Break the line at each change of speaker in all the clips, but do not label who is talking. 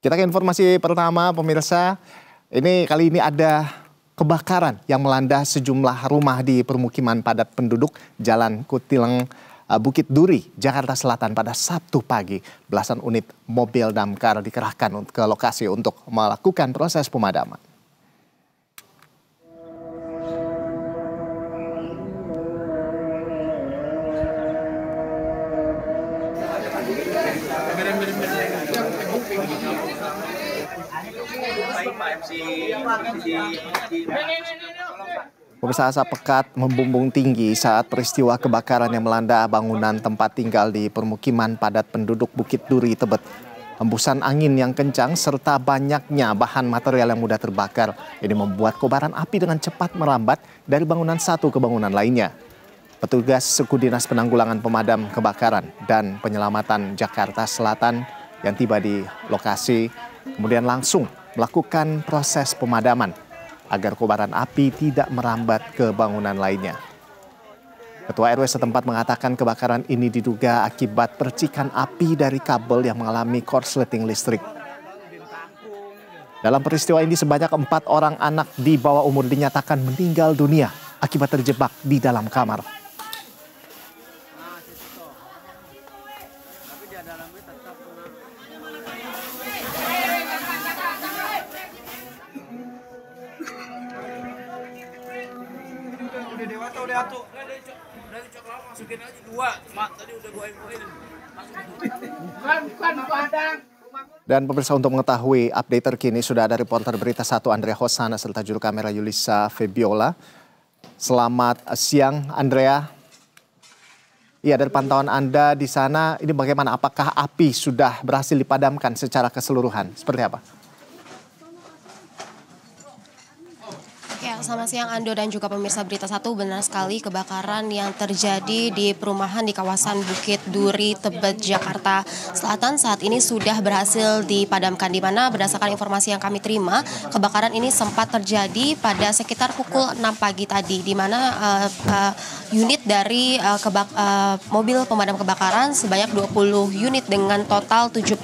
Kita ke informasi pertama, pemirsa. Kali ini ada kebakaran yang melanda sejumlah rumah di permukiman padat penduduk Jalan Kutilang, Bukit Duri, Jakarta Selatan pada Sabtu pagi. Belasan unit mobil damkar dikerahkan ke lokasi untuk melakukan proses pemadaman. Pemirsa, asap pekat membumbung tinggi saat peristiwa kebakaran yang melanda bangunan tempat tinggal di permukiman padat penduduk Bukit Duri, Tebet. Hembusan angin yang kencang serta banyaknya bahan material yang mudah terbakar ini membuat kobaran api dengan cepat merambat dari bangunan satu ke bangunan lainnya. Petugas Suku Dinas Penanggulangan Pemadam Kebakaran dan Penyelamatan Jakarta Selatan yang tiba di lokasi kemudian langsung melakukan proses pemadaman agar kobaran api tidak merambat ke bangunan lainnya. Ketua RW setempat mengatakan kebakaran ini diduga akibat percikan api dari kabel yang mengalami korsleting listrik. Dalam peristiwa ini sebanyak 4 orang anak di bawah umur dinyatakan meninggal dunia akibat terjebak di dalam kamar.
Udah dewasa udah atuh. Udah coklat masukin aja 2. Mak tadi udah gua infoin. Bukan padang.
Dan pemirsa, untuk mengetahui update terkini sudah ada reporter Berita 1 Andrea Hosana serta juru kamera Yulisa Febiola. Selamat siang Andrea. Iya, dari pantauan Anda di sana ini bagaimana? Apakah api sudah berhasil dipadamkan secara keseluruhan? Seperti apa?
Ya, selamat siang Ando dan juga pemirsa Berita 1. Benar sekali, kebakaran yang terjadi di perumahan di kawasan Bukit Duri, Tebet, Jakarta Selatan saat ini sudah berhasil dipadamkan. Di mana berdasarkan informasi yang kami terima, kebakaran ini sempat terjadi pada sekitar pukul 6 pagi tadi, di mana unit dari mobil pemadam kebakaran sebanyak 20 unit dengan total 70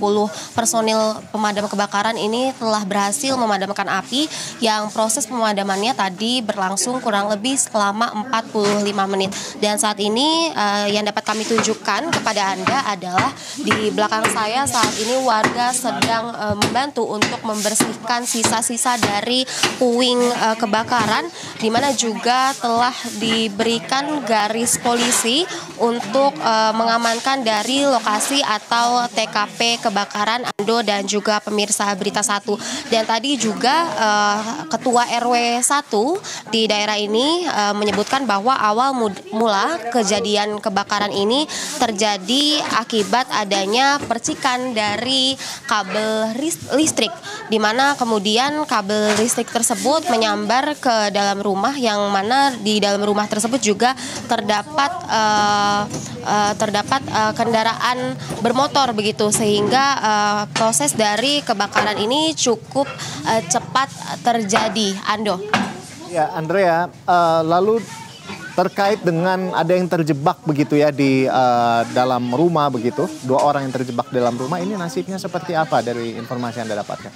personil pemadam kebakaran ini telah berhasil memadamkan api yang proses pemadamannya tadi berlangsung kurang lebih selama 45 menit. Dan saat ini yang dapat kami tunjukkan kepada Anda adalah di belakang saya saat ini warga sedang membantu untuk membersihkan sisa-sisa dari puing kebakaran, di mana juga telah diberikan garis polisi untuk mengamankan dari lokasi atau TKP kebakaran Ando dan juga pemirsa Berita 1. Dan tadi juga Ketua RW 1 di daerah ini menyebutkan bahwa awal mula kejadian kebakaran ini terjadi akibat adanya percikan dari kabel listrik, di mana kemudian kabel listrik tersebut menyambar ke dalam rumah, yang mana di dalam rumah tersebut juga terdapat kendaraan bermotor begitu, sehingga proses dari kebakaran ini cukup cepat terjadi. Ando.
Ya, Andrea, lalu terkait dengan ada yang terjebak begitu ya di dalam rumah begitu, 2 orang yang terjebak dalam rumah, ini nasibnya seperti apa dari informasi yang Anda dapatkan?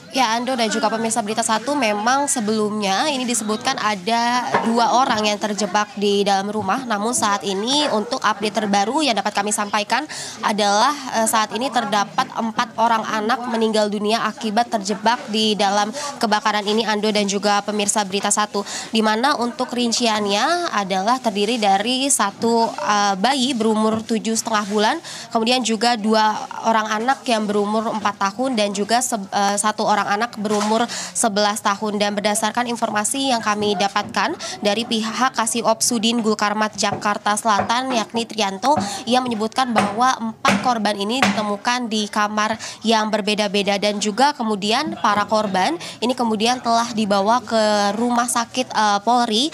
Ya, Ando dan juga pemirsa Berita 1, memang sebelumnya ini disebutkan ada 2 orang yang terjebak di dalam rumah. Namun saat ini untuk update terbaru yang dapat kami sampaikan adalah saat ini terdapat 4 orang anak meninggal dunia akibat terjebak di dalam kebakaran ini, Ando dan juga pemirsa Berita 1. Di mana untuk rinciannya adalah terdiri dari 1 bayi berumur 7,5 bulan, kemudian juga 2 orang anak yang berumur 4 tahun dan juga 1 orang anak berumur 11 tahun. Dan berdasarkan informasi yang kami dapatkan dari pihak Kasih-Op Sudin Gulkarmat Jakarta Selatan yakni Trianto, ia menyebutkan bahwa 4 korban ini ditemukan di kamar yang berbeda-beda, dan juga kemudian para korban ini kemudian telah dibawa ke Rumah Sakit Polri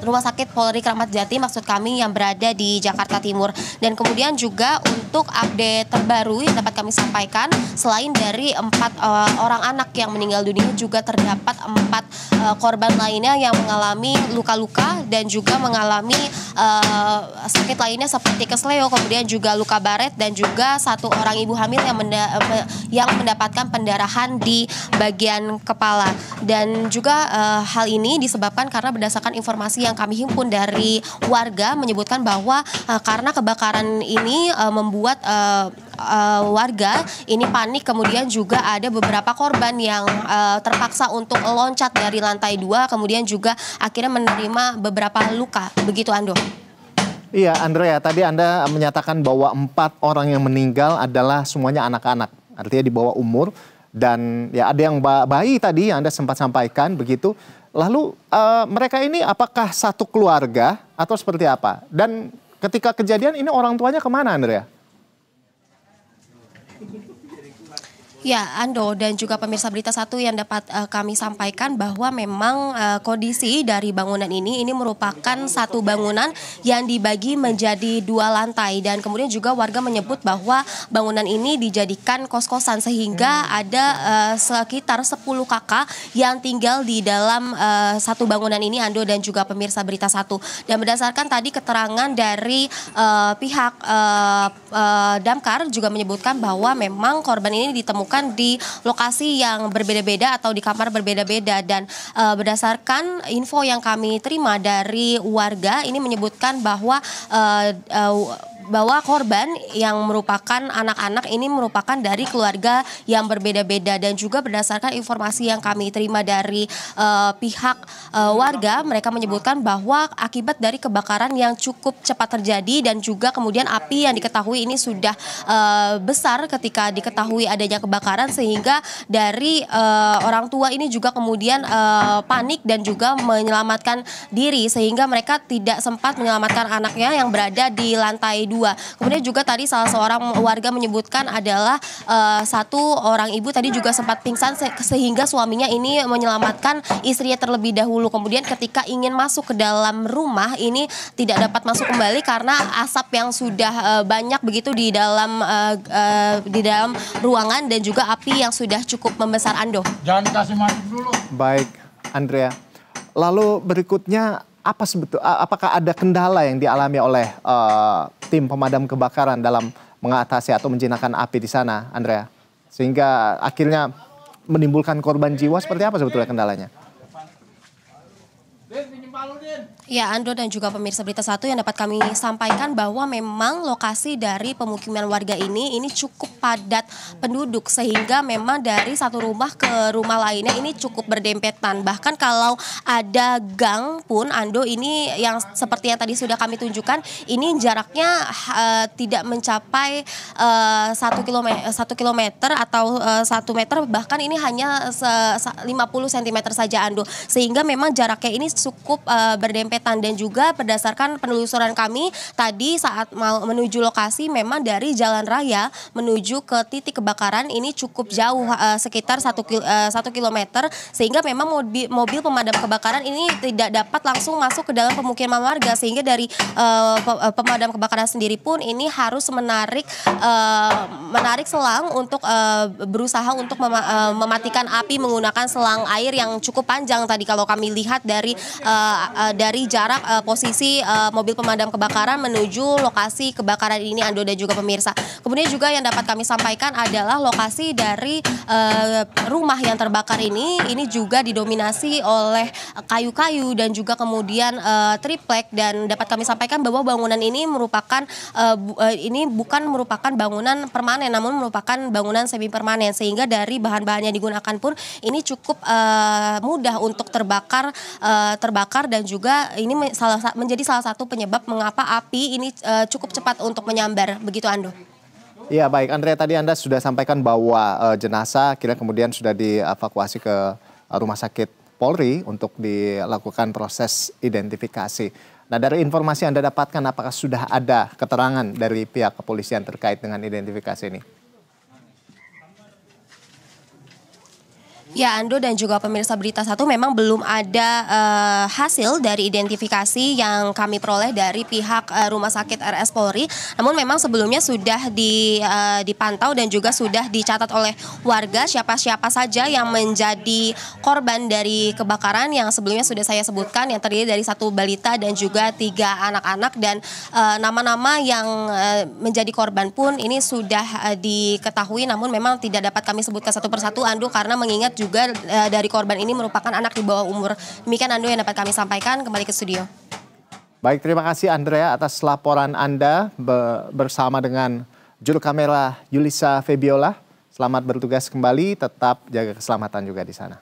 Rumah Sakit Polri Kramat Jati maksud kami, yang berada di Jakarta Timur. Dan kemudian juga untuk update terbaru yang dapat kami sampaikan selain dari 4 orang anak yang meninggal dunia, juga terdapat 4 korban lainnya yang mengalami luka-luka dan juga mengalami sakit lainnya seperti kesleo, kemudian juga luka baret, dan juga 1 orang ibu hamil yang mendapatkan pendarahan di bagian kepala. Dan juga hal ini disebabkan karena berdasarkan informasi yang kami himpun dari warga menyebutkan bahwa karena kebakaran ini membuat warga ini panik, kemudian juga ada beberapa korban yang terpaksa untuk loncat dari lantai 2, kemudian juga akhirnya menerima beberapa luka. Begitu, Ando.
Iya, Andrea, tadi Anda menyatakan bahwa 4 orang yang meninggal adalah semuanya anak-anak, artinya di bawah umur, dan ya ada yang bayi tadi yang Anda sempat sampaikan begitu. Lalu mereka ini apakah satu keluarga atau seperti apa? Dan ketika kejadian ini orang tuanya kemana, Andrea?
Ya, Ando dan juga pemirsa Berita Satu yang dapat kami sampaikan bahwa memang kondisi dari bangunan ini merupakan satu bangunan yang dibagi menjadi 2 lantai, dan kemudian juga warga menyebut bahwa bangunan ini dijadikan kos-kosan sehingga ada sekitar 10 kakak yang tinggal di dalam satu bangunan ini, Ando dan juga pemirsa Berita Satu. Dan berdasarkan tadi keterangan dari pihak Damkar juga menyebutkan bahwa memang korban ini ditemukan di lokasi yang berbeda-beda atau di kamar berbeda-beda, dan berdasarkan info yang kami terima dari warga ini menyebutkan bahwa korban yang merupakan anak-anak ini merupakan dari keluarga yang berbeda-beda, dan juga berdasarkan informasi yang kami terima dari pihak warga, mereka menyebutkan bahwa akibat dari kebakaran yang cukup cepat terjadi dan juga kemudian api yang diketahui ini sudah besar ketika diketahui adanya kebakaran, sehingga dari orang tua ini juga kemudian panik dan juga menyelamatkan diri, sehingga mereka tidak sempat menyelamatkan anaknya yang berada di lantai 2. Kemudian juga tadi salah seorang warga menyebutkan adalah 1 orang ibu tadi juga sempat pingsan sehingga suaminya ini menyelamatkan istrinya terlebih dahulu. Kemudian ketika ingin masuk ke dalam rumah ini tidak dapat masuk kembali karena asap yang sudah banyak begitu di dalam ruangan, dan juga api yang sudah cukup membesar, Ando.
Jangan kasih masuk dulu.
Baik, Andrea. Lalu berikutnya, apakah ada kendala yang dialami oleh tim pemadam kebakaran dalam mengatasi atau menjinakkan api di sana, Andrea? Sehingga akhirnya menimbulkan korban jiwa, seperti apa sebetulnya kendalanya? Ya, Ando dan juga pemirsa Berita Satu yang dapat kami sampaikan bahwa memang lokasi dari pemukiman warga ini cukup padat penduduk, sehingga memang dari satu rumah ke rumah lainnya ini cukup berdempetan. Bahkan kalau ada gang pun, Ando, ini yang seperti yang tadi sudah kami tunjukkan, ini jaraknya tidak mencapai 1 kilometer atau 1 meter, bahkan ini hanya 50 cm saja, Ando. Sehingga memang jaraknya ini cukup berdempetan, dan juga berdasarkan penelusuran kami tadi saat mau menuju lokasi, memang dari jalan raya menuju ke titik kebakaran ini cukup jauh, sekitar 1 kilometer, sehingga memang mobil pemadam kebakaran ini tidak dapat langsung masuk ke dalam pemukiman warga, sehingga dari pemadam kebakaran sendiri pun ini harus menarik selang untuk berusaha untuk mematikan api menggunakan selang air yang cukup panjang tadi kalau kami lihat dari jarak posisi mobil pemadam kebakaran menuju lokasi kebakaran ini, Ando dan juga pemirsa. Kemudian juga yang dapat kami sampaikan adalah lokasi dari rumah yang terbakar ini juga didominasi oleh kayu-kayu dan juga kemudian triplek, dan dapat kami sampaikan bahwa bangunan ini bukan merupakan bangunan permanen, namun merupakan bangunan semi permanen, sehingga dari bahan-bahan yang digunakan pun ini cukup mudah untuk terbakar, dan juga ini menjadi salah satu penyebab mengapa api ini cukup cepat untuk menyambar. Begitu, Ando. Iya, baik, Andrea, tadi Anda sudah sampaikan bahwa jenazah kira kemudian sudah dievakuasi ke Rumah Sakit Polri untuk dilakukan proses identifikasi. Nah, dari informasi yang Anda dapatkan, apakah sudah ada keterangan dari pihak kepolisian terkait dengan identifikasi ini?
Ya, Ando dan juga pemirsa Berita Satu, memang belum ada hasil dari identifikasi yang kami peroleh dari pihak Rumah Sakit RS Polri. Namun memang sebelumnya sudah dipantau dan juga sudah dicatat oleh warga siapa-siapa saja yang menjadi korban dari kebakaran yang sebelumnya sudah saya sebutkan, yang terdiri dari 1 balita dan juga 3 anak-anak, dan nama-nama yang menjadi korban pun ini sudah diketahui, namun memang tidak dapat kami sebutkan satu persatu, Ando, karena mengingat juga dari korban ini merupakan anak di bawah umur. Demikian, Ando, yang dapat kami sampaikan. Kembali ke studio.
Baik, terima kasih Andrea atas laporan Anda bersama dengan juru kamera Yulisa Febiola. Selamat bertugas kembali, tetap jaga keselamatan juga di sana.